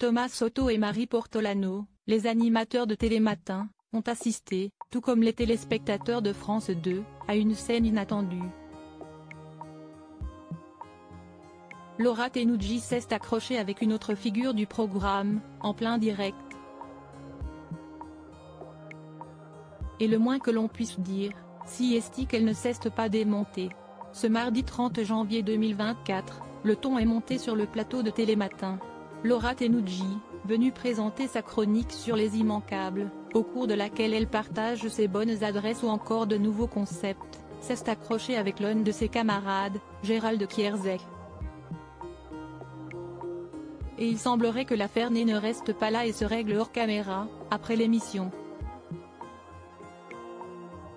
Thomas Soto et Marie Portolano, les animateurs de Télématin, ont assisté, tout comme les téléspectateurs de France 2, à une scène inattendue. Laura Tenucci s'est accrochée avec une autre figure du programme, en plein direct. Et le moins que l'on puisse dire, si est qu'elle ne cesse pas démonter. Ce mardi 30 janvier 2024, le ton est monté sur le plateau de Télématin. Laura Tenucci, venue présenter sa chronique sur les immanquables, au cours de laquelle elle partage ses bonnes adresses ou encore de nouveaux concepts, s'est accrochée avec l'un de ses camarades, Gérald Kierzek. Et il semblerait que l'affaire ne reste pas là et se règle hors caméra, après l'émission.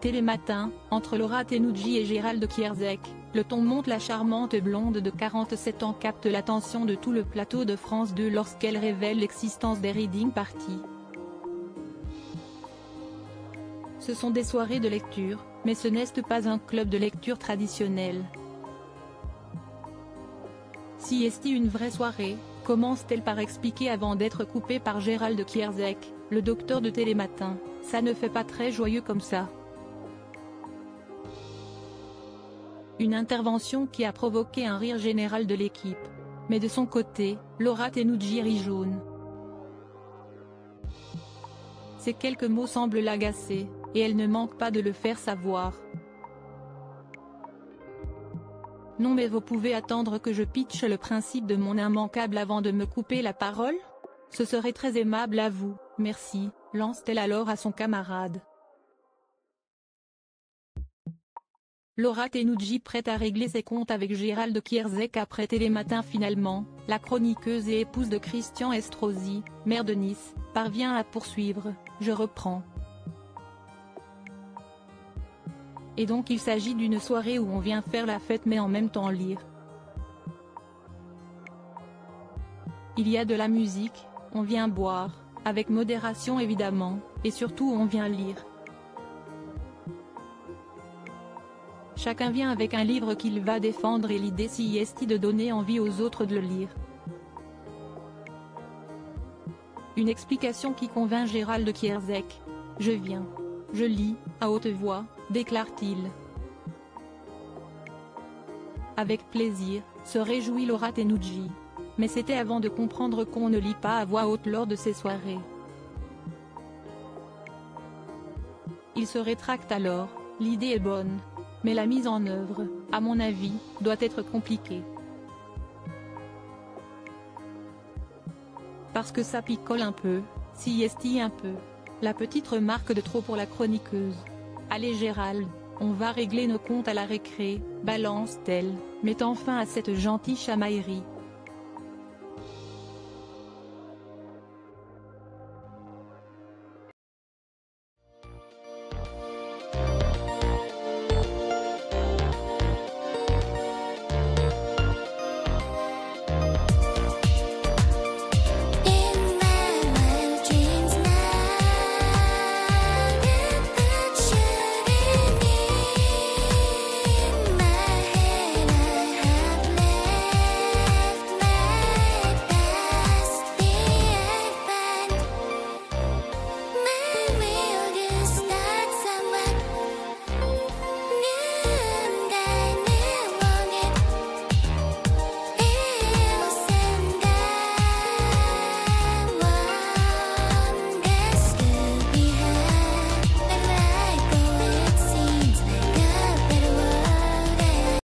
Télématin, entre Laura Tenucci et Gérald Kierzek, le ton monte. La charmante blonde de 47 ans capte l'attention de tout le plateau de France 2 lorsqu'elle révèle l'existence des reading parties. Ce sont des soirées de lecture, mais ce n'est pas un club de lecture traditionnel. Si est une vraie soirée, commence-t-elle par expliquer avant d'être coupée par Gérald Kierzek, le docteur de Télématin, ça ne fait pas très joyeux comme ça. Une intervention qui a provoqué un rire général de l'équipe. Mais de son côté, Laura Tenucci rit jaune. Ces quelques mots semblent l'agacer, et elle ne manque pas de le faire savoir. Non mais vous pouvez attendre que je pitche le principe de mon immanquable avant de me couper la parole? Ce serait très aimable à vous, merci, lance-t-elle alors à son camarade. Laura Tenucci prête à régler ses comptes avec Gérald Kierzek après Télématin. Finalement, la chroniqueuse et épouse de Christian Estrosi, maire de Nice, parvient à poursuivre, je reprends. Et donc il s'agit d'une soirée où on vient faire la fête mais en même temps lire. Il y a de la musique, on vient boire, avec modération évidemment, et surtout on vient lire. Chacun vient avec un livre qu'il va défendre et l'idée si est de donner envie aux autres de le lire. Une explication qui convainc Gérald Kierzek. Je viens. Je lis, à haute voix, déclare-t-il. Avec plaisir, se réjouit Laura Tenucci. Mais c'était avant de comprendre qu'on ne lit pas à voix haute lors de ces soirées. Il se rétracte alors, l'idée est bonne. Mais la mise en œuvre, à mon avis, doit être compliquée. Parce que ça picole un peu, si est un peu. La petite remarque de trop pour la chroniqueuse. Allez Gérald, on va régler nos comptes à la récré, balance-t-elle, mettant fin à cette gentille chamaillerie.